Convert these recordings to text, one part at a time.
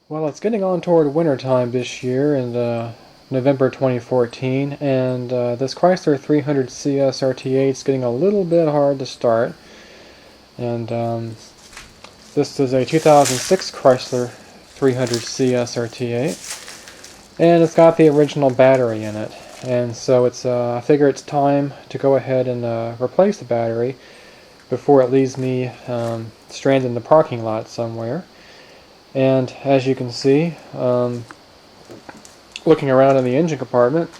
Well, it's getting on toward winter time this year in November 2014, and this Chrysler 300C SRT8 is getting a little bit hard to start. And this is a 2006 Chrysler 300C SRT8, and it's got the original battery in it. And so I figure it's time to go ahead and replace the battery before it leaves me stranded in the parking lot somewhere. And as you can see, looking around in the engine compartment,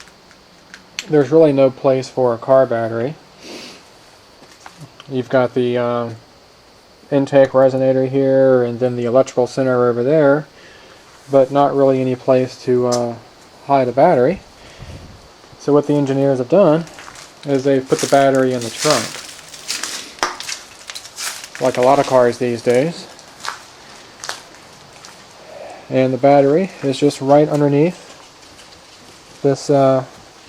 there's really no place for a car battery. You've got the intake resonator here, and then the electrical center over there, but not really any place to hide a battery. So what the engineers have done is they've put the battery in the trunk, like a lot of cars these days. And the battery is just right underneath this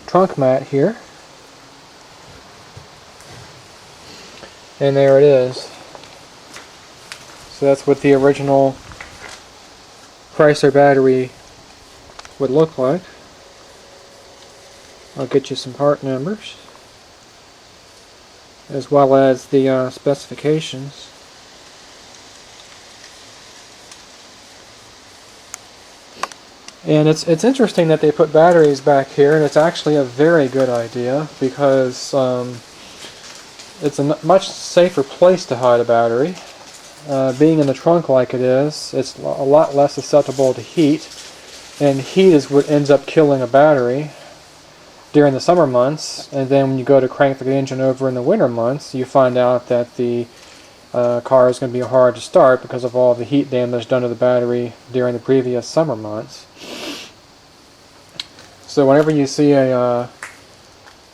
trunk mat here. And there it is. So that's what the original Chrysler battery would look like. I'll get you some part numbers, as well as the specifications. And it's interesting that they put batteries back here, and it's actually a very good idea because it's a much safer place to hide a battery. Being in the trunk like it is, it's a lot less susceptible to heat, and heat is what ends up killing a battery during the summer months. And then when you go to crank the engine over in the winter months, you find out that the car is going to be hard to start because of all the heat damage done to the battery during the previous summer months. So whenever you see a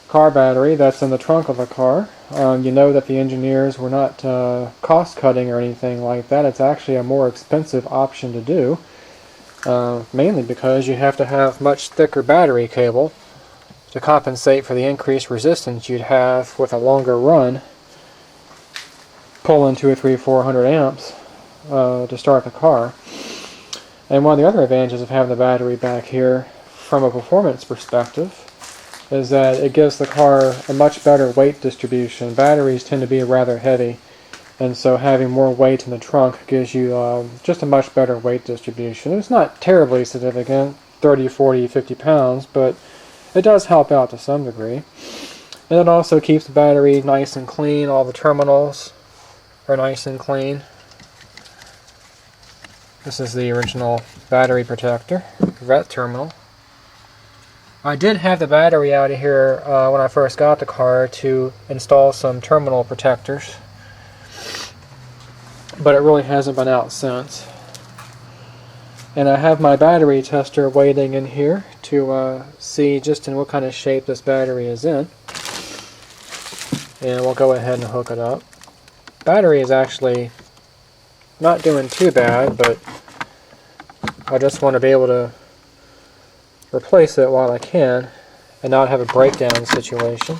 car battery that's in the trunk of a car, you know that the engineers were not cost-cutting or anything like that. It's actually a more expensive option to do, mainly because you have to have much thicker battery cable to compensate for the increased resistance you'd have with a longer run, pulling 200, 300, 400 amps to start the car. And one of the other advantages of having the battery back here from a performance perspective is that it gives the car a much better weight distribution. Batteries tend to be rather heavy, and so having more weight in the trunk gives you just a much better weight distribution. It's not terribly significant, 30, 40, 50 pounds, but it does help out to some degree. And it also keeps the battery nice and clean. All the terminals are nice and clean. This is the original battery protector, vet terminal. I did have the battery out of here when I first got the car to install some terminal protectors, but it really hasn't been out since. And I have my battery tester waiting in here to see just in what kind of shape this battery is in. And we'll go ahead and hook it up. Battery is actually not doing too bad, but I just want to be able to replace it while I can and not have a breakdown situation.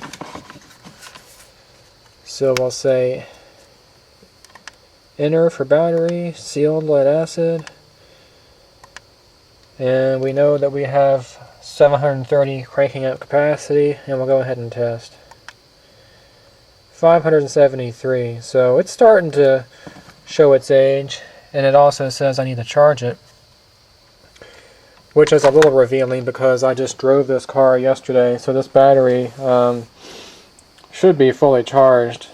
So we'll say enter for battery, sealed lead acid, and we know that we have 730 cranking out capacity, and we'll go ahead and test. 573, so it's starting to show its age, and it also says I need to charge it, which is a little revealing because I just drove this car yesterday, so this battery should be fully charged.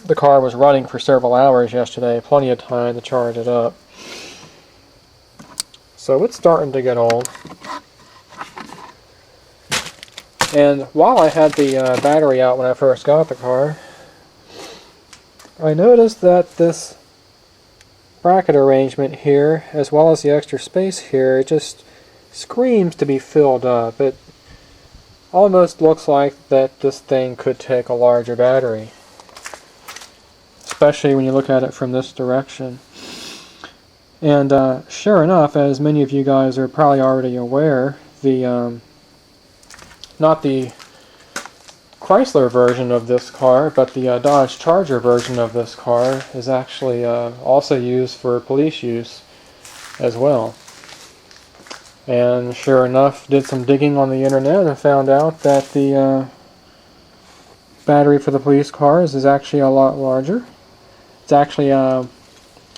The car was running for several hours yesterday, plenty of time to charge it up. So it's starting to get old. And while I had the battery out when I first got the car, I noticed that this bracket arrangement here, as well as the extra space here, it just screams to be filled up. It almost looks like that this thing could take a larger battery, especially when you look at it from this direction. And sure enough, as many of you guys are probably already aware, the not the Chrysler version of this car, but the Dodge Charger version of this car is actually also used for police use. as well. And sure enough, did some digging on the internet and found out that the battery for the police cars is actually a lot larger. It's actually the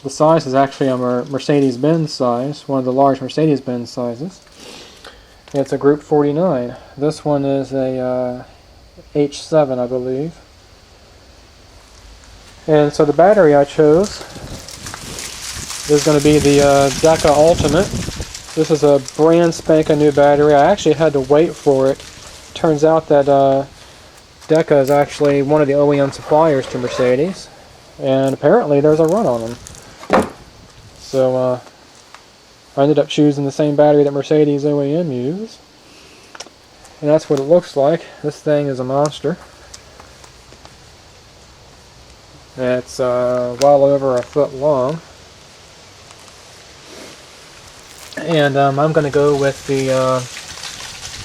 size is actually a Mercedes-Benz size, one of the large Mercedes-Benz sizes. It's a Group 49. This one is a H7, I believe. And so the battery I chose is going to be the Deca Ultimate. This is a brand spanking new battery. I actually had to wait for it. Turns out that Deca is actually one of the OEM suppliers to Mercedes, and apparently there's a run on them. So I ended up choosing the same battery that Mercedes OEM uses, and that's what it looks like. This thing is a monster. It's well over a foot long. And I'm going to go with the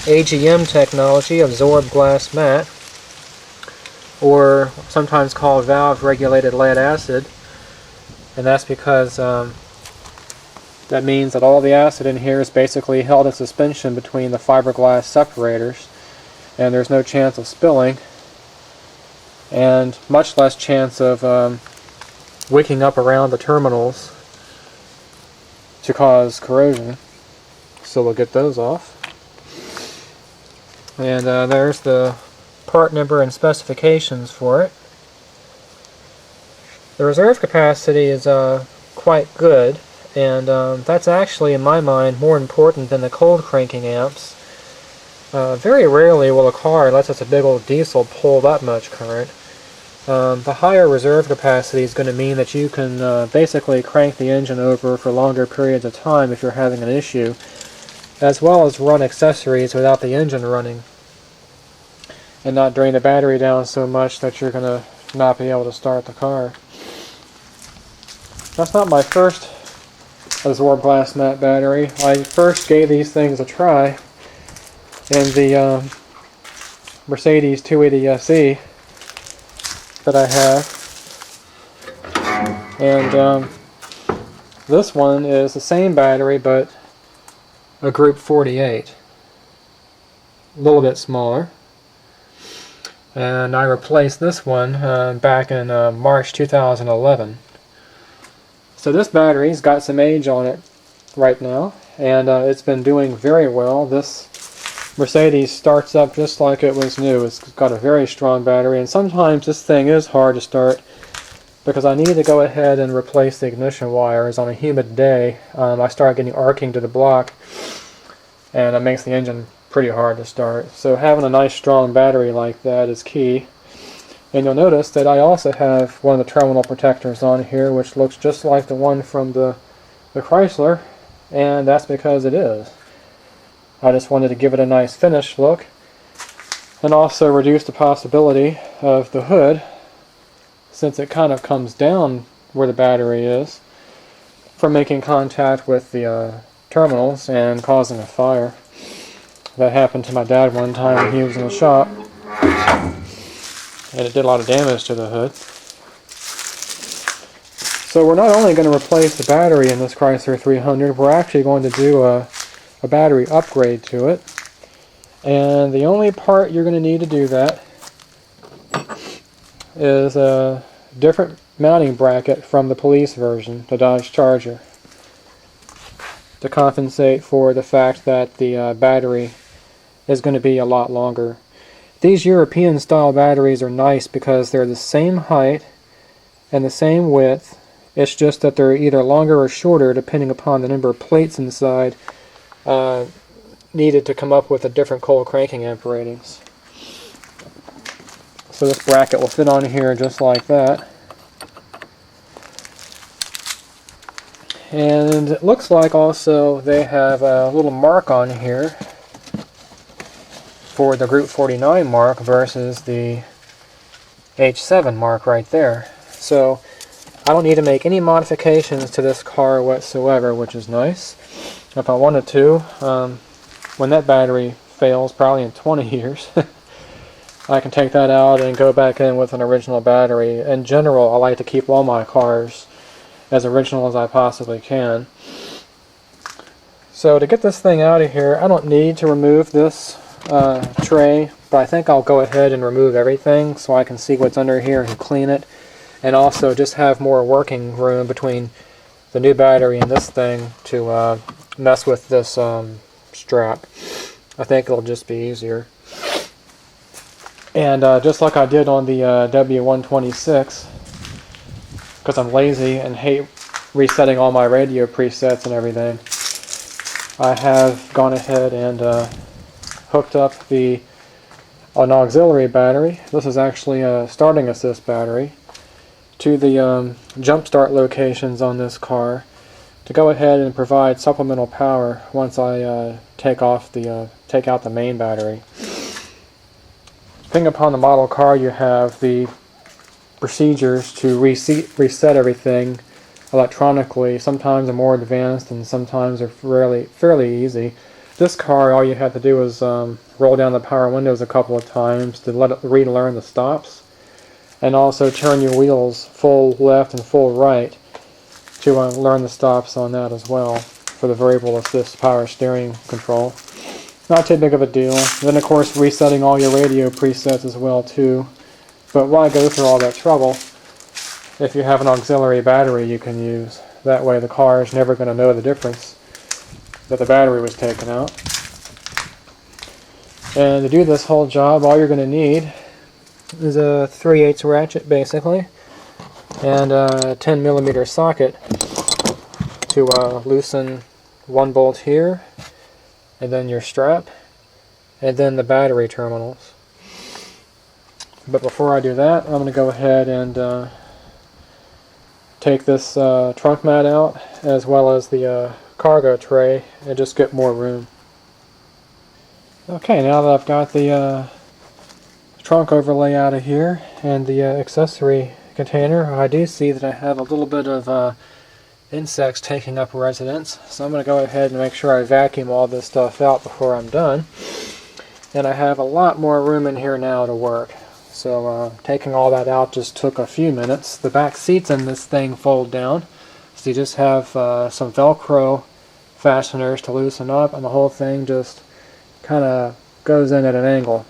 AGM technology, absorbed glass mat, or sometimes called valve regulated lead acid. And that's because that means that all the acid in here is basically held in suspension between the fiberglass separators, and there's no chance of spilling, and much less chance of wicking up around the terminals to cause corrosion. So we'll get those off. And there's the part number and specifications for it. The reserve capacity is quite good, and that's actually, in my mind, more important than the cold cranking amps. Very rarely will a car, unless it's a big old diesel, pull that much current. The higher reserve capacity is going to mean that you can basically crank the engine over for longer periods of time if you're having an issue, as well as run accessories without the engine running, and not drain the battery down so much that you're going to not be able to start the car. That's not my first absorbed glass mat battery. I first gave these things a try in the Mercedes 280 SE that I have, and this one is the same battery but a Group 48, a little bit smaller, and I replaced this one back in March 2011. So this battery's got some age on it right now, and it's been doing very well. This Mercedes starts up just like it was new. It's got a very strong battery, and sometimes this thing is hard to start because I need to go ahead and replace the ignition wires on a humid day. I start getting arcing to the block, and it makes the engine pretty hard to start. So having a nice strong battery like that is key. And you'll notice that I also have one of the terminal protectors on here, which looks just like the one from the Chrysler, and that's because it is. I just wanted to give it a nice finish look, and also reduce the possibility of the hood, since it kind of comes down where the battery is, from making contact with the terminals and causing a fire. That happened to my dad one time when he was in the shop, and it did a lot of damage to the hood. So we're not only going to replace the battery in this Chrysler 300, we're actually going to do a battery upgrade to it. And the only part you're going to need to do that is a different mounting bracket from the police version, the Dodge Charger, to compensate for the fact that the battery is going to be a lot longer. These European style batteries are nice because they're the same height and the same width. It's just that they're either longer or shorter depending upon the number of plates inside needed to come up with a different cold cranking amp ratings. So this bracket will fit on here just like that. And it looks like also they have a little mark on here for the Group 49 mark versus the H7 mark right there. So I don't need to make any modifications to this car whatsoever, which is nice. If I wanted to, when that battery fails, probably in 20 years, I can take that out and go back in with an original battery. In general, I like to keep all my cars as original as I possibly can. So to get this thing out of here, I don't need to remove this tray, but I think I'll go ahead and remove everything so I can see what's under here and clean it, and also just have more working room between the new battery and this thing to mess with this strap. I think it'll just be easier. And just like I did on the W126, because I'm lazy and hate resetting all my radio presets and everything, I have gone ahead and hooked up an auxiliary battery. This is actually a starting assist battery to the jump start locations on this car to go ahead and provide supplemental power once I take out the main battery. Depending upon the model car, you have the procedures to reset everything electronically. Sometimes they're more advanced and sometimes they're fairly easy. This car, all you have to do is roll down the power windows a couple of times to let it relearn the stops, and also turn your wheels full left and full right to learn the stops on that as well for the variable assist power steering control. Not too big of a deal. Then of course resetting all your radio presets as well too. But why go through all that trouble if you have an auxiliary battery you can use? That way the car is never going to know the difference that the battery was taken out. And to do this whole job, all you're going to need is a 3/8 ratchet basically, and a 10mm socket to loosen one bolt here, and then your strap, and then the battery terminals. But before I do that, I'm going to go ahead and take this trunk mat out, as well as the cargo tray, and just get more room. Okay, now that I've got the trunk overlay out of here and the accessory container, I do see that I have a little bit of insects taking up residence, so I'm going to go ahead and make sure I vacuum all this stuff out before I'm done. And I have a lot more room in here now to work, so taking all that out just took a few minutes. The back seats in this thing fold down, so you just have some Velcro fasteners to loosen up, and the whole thing just kind of goes in at an angle.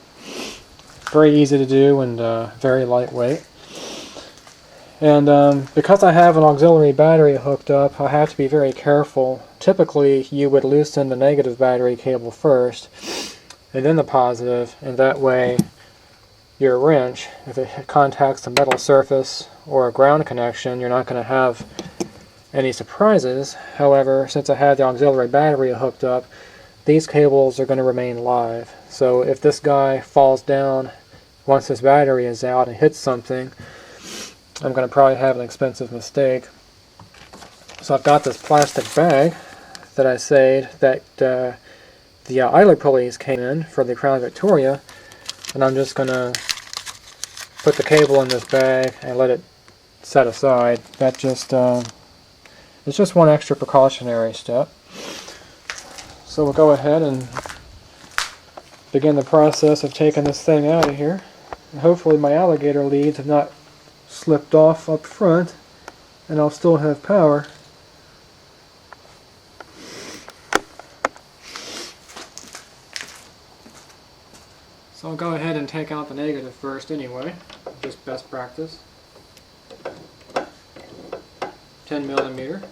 Very easy to do and very lightweight. And because I have an auxiliary battery hooked up, I have to be very careful. Typically you would loosen the negative battery cable first and then the positive, and that way your wrench, if it contacts a metal surface or a ground connection, you're not going to have any surprises. However, since I had the auxiliary battery hooked up, these cables are going to remain live. So if this guy falls down once this battery is out and hits something, I'm going to probably have an expensive mistake. So I've got this plastic bag that I saved that the idler pulleys came in for the Crown Victoria, and I'm just going to put the cable in this bag and let it set aside. That just it's just one extra precautionary step. So we'll go ahead and begin the process of taking this thing out of here. And hopefully my alligator leads have not slipped off up front, and I'll still have power. So I'll go ahead and take out the negative first anyway, just best practice. 10mm.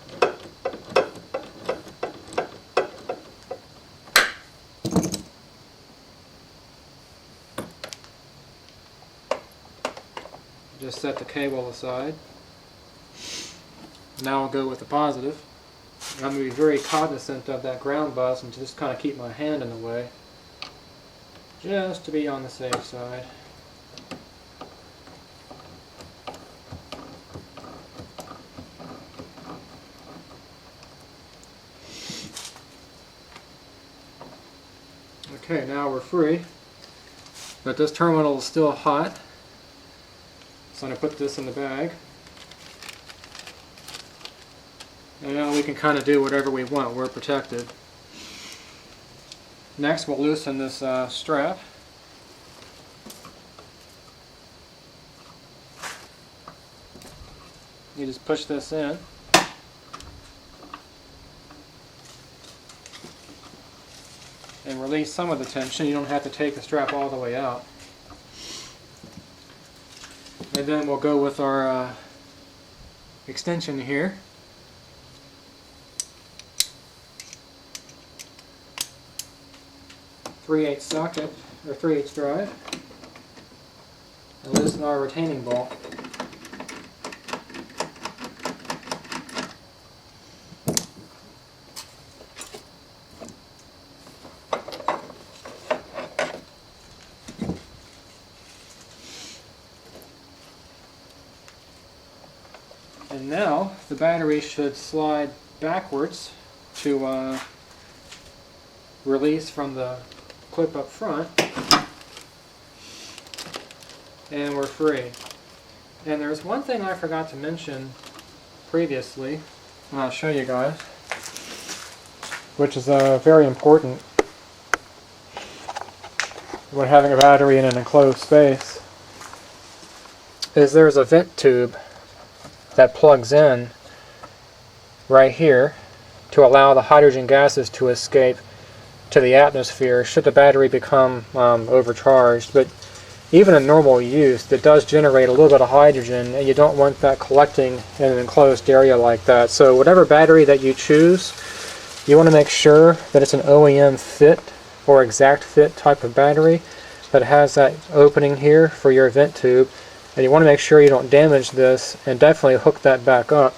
Just set the cable aside. Now I'll go with the positive. I'm going to be very cognizant of that ground bus and just kind of keep my hand in the way, just to be on the safe side. Okay, now we're free, but this terminal is still hot. So I'm going to put this in the bag, and now we can kind of do whatever we want. We're protected. Next we'll loosen this strap. You just push this in. and release some of the tension. You don't have to take the strap all the way out. And then we'll go with our extension here. .3/8 socket, or 3/8 drive, and loosen our retaining bolt. And now the battery should slide backwards to release from the clip up front, and we're free. And there's one thing I forgot to mention previously, and I'll show you guys, which is very important when having a battery in an enclosed space, is there's a vent tube that plugs in right here to allow the hydrogen gases to escape to the atmosphere should the battery become overcharged. But even in normal use, it does generate a little bit of hydrogen, and you don't want that collecting in an enclosed area like that. So whatever battery that you choose, you want to make sure that it's an OEM fit or exact fit type of battery that has that opening here for your vent tube, and you want to make sure you don't damage this, and definitely hook that back up.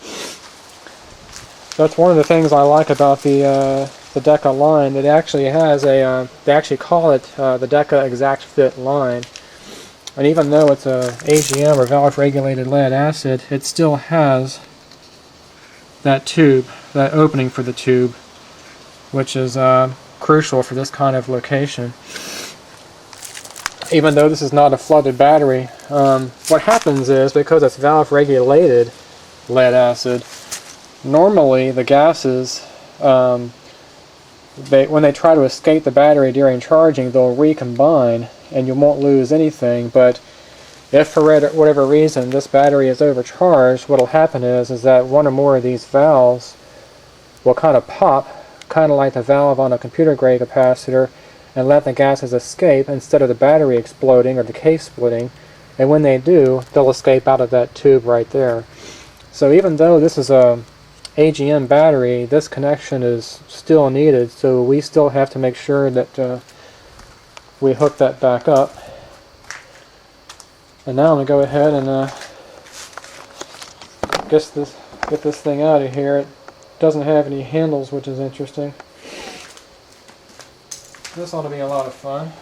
That's one of the things I like about the Deka line. It actually has a, they actually call it the Deka Exact Fit line. And even though it's a AGM or valve regulated lead acid, it still has that tube, that opening for the tube, which is crucial for this kind of location. Even though this is not a flooded battery, what happens is, because it's valve regulated lead acid, normally the gases, when they try to escape the battery during charging, they'll recombine and you won't lose anything. But if for whatever reason this battery is overcharged, what will happen is that one or more of these valves will kind of pop, kind of like the valve on a computer grade capacitor, and let the gases escape instead of the battery exploding or the case splitting. And when they do, they'll escape out of that tube right there. So even though this is a AGM battery, this connection is still needed, so we still have to make sure that we hook that back up. And now I'm going to go ahead and get this thing out of here. It doesn't have any handles, which is interesting. This ought to be a lot of fun.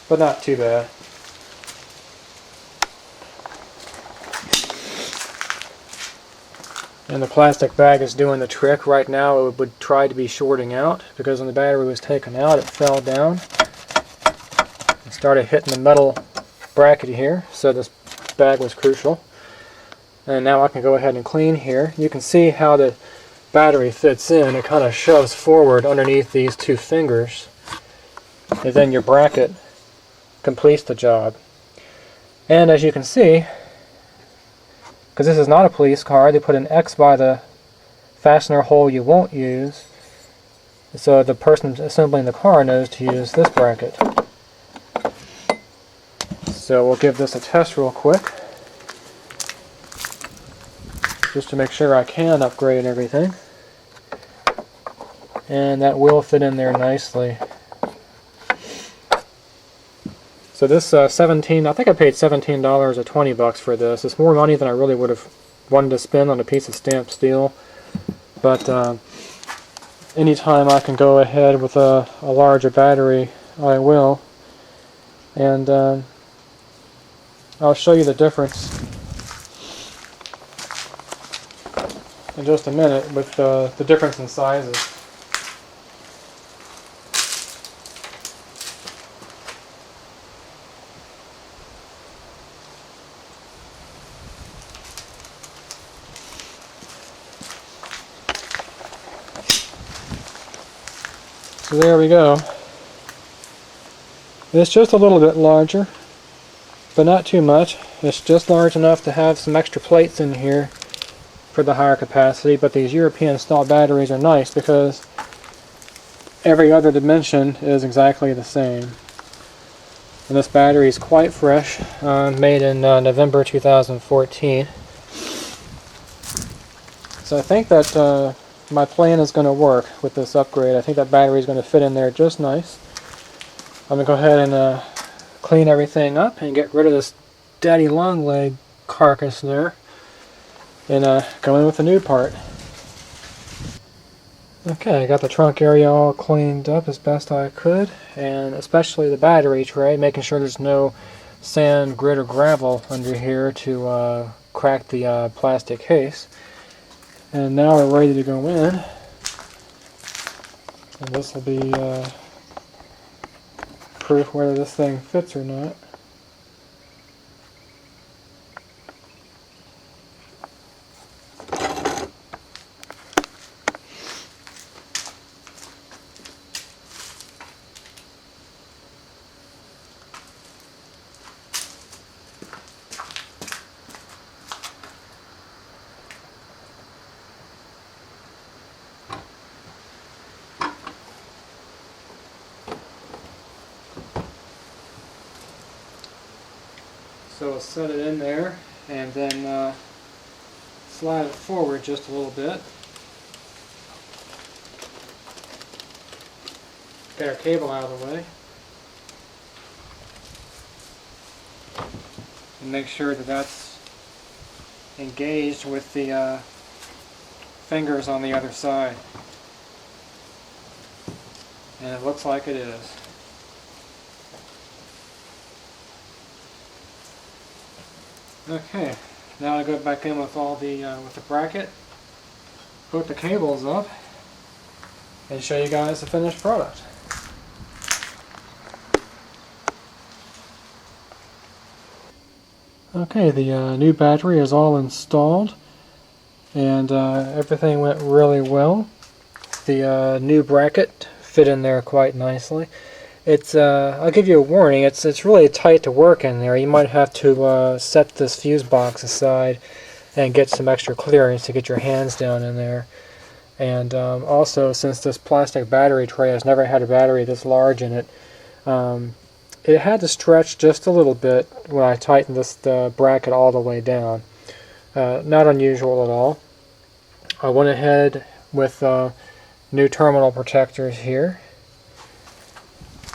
But not too bad. And the plastic bag is doing the trick. Right now it would try to be shorting out, because when the battery was taken out it fell down and started hitting the metal bracket here, so this bag was crucial. And now I can go ahead and clean here. You can see how the battery fits in. It kind of shoves forward underneath these two fingers, and then your bracket completes the job. And as you can see, because this is not a police car, they put an X by the fastener hole you won't use, so the person assembling the car knows to use this bracket. So we'll give this a test real quick, just to make sure I can upgrade everything. And that will fit in there nicely. So this I think I paid $17 or $20 for this. It's more money than I really would have wanted to spend on a piece of stamped steel. But anytime I can go ahead with a larger battery, I will. And I'll show you the difference in just a minute with the difference in sizes. So there we go. It's just a little bit larger, but not too much. It's just large enough to have some extra plates in here for the higher capacity, but these European style batteries are nice because every other dimension is exactly the same. And this battery is quite fresh, made in November 2014. So I think that my plan is going to work with this upgrade. I think that battery is going to fit in there just nice. I'm going to go ahead and clean everything up and get rid of this daddy long leg carcass there and go in with the new part. Okay, I got the trunk area all cleaned up as best I could, and especially the battery tray, making sure there's no sand, grit, or gravel under here to crack the plastic case. And now we're ready to go in, and this will be proof whether this thing fits or not. So we'll set it in there and then slide it forward just a little bit. Get our cable out of the way. And make sure that that's engaged with the fingers on the other side. And it looks like it is. Okay, now I go back in with all the with the bracket, hook the cables up, and show you guys the finished product. Okay, the new battery is all installed, and everything went really well. The new bracket fit in there quite nicely. It's I'll give you a warning. It's really tight to work in there. You might have to set this fuse box aside and get some extra clearance to get your hands down in there. And also, since this plastic battery tray has never had a battery this large in it, it had to stretch just a little bit when I tightened this bracket all the way down. Not unusual at all. I went ahead with new terminal protectors here.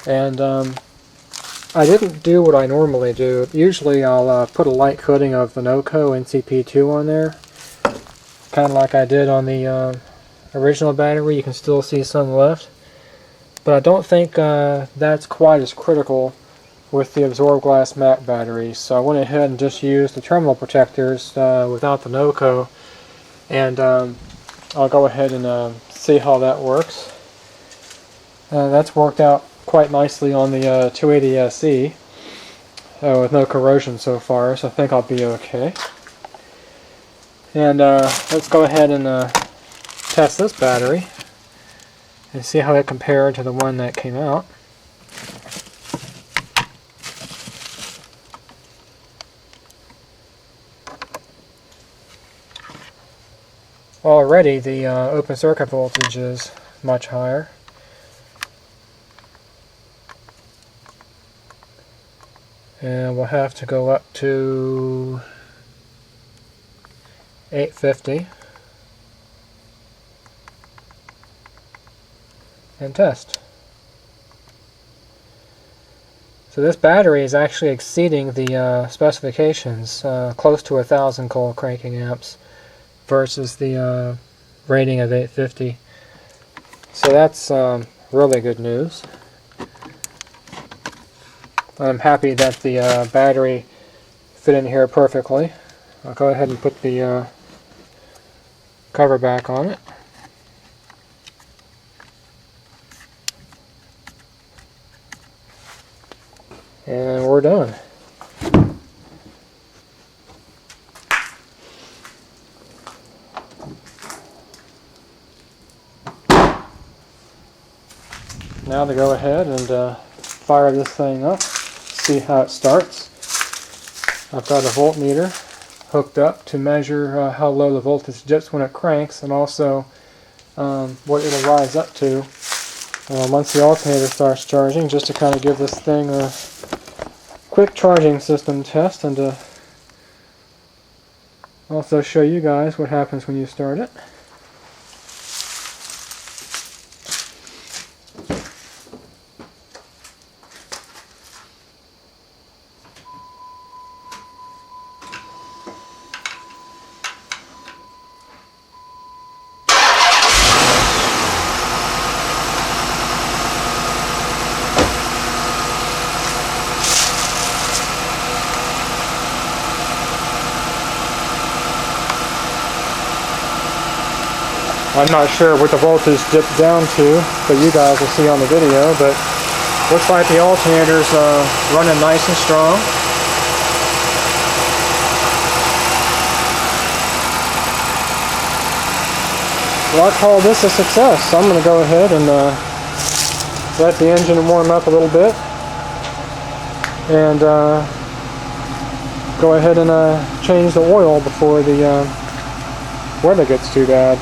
And I didn't do what I normally do. Usually I'll put a light coating of the NOCO NCP2 on there, kind of like I did on the original battery. You can still see some left. But I don't think that's quite as critical with the absorbed glass matte batteries. So I went ahead and just used the terminal protectors without the NOCO. And I'll go ahead and see how that works. That's worked out quite nicely on the 280 SE with no corrosion so far, so I think I'll be okay. And let's go ahead and test this battery and see how it compared to the one that came out. Already the open circuit voltage is much higher. And we'll have to go up to 850 and test. So this battery is actually exceeding the specifications, close to 1,000 cold cranking amps versus the rating of 850. So that's really good news. I'm happy that the battery fit in here perfectly. I'll go ahead and put the cover back on it. And we're done. now to go ahead and fire this thing up, see how it starts. I've got a voltmeter hooked up to measure how low the voltage dips when it cranks, and also what it'll rise up to once the alternator starts charging, just to kind of give this thing a quick charging system test, and to also show you guys what happens when you start it. I'm not sure what the voltage dipped down to, but you guys will see on the video, but looks like the alternator's running nice and strong. Well, I call this a success. So I'm going to go ahead and let the engine warm up a little bit, and go ahead and change the oil before the weather gets too bad.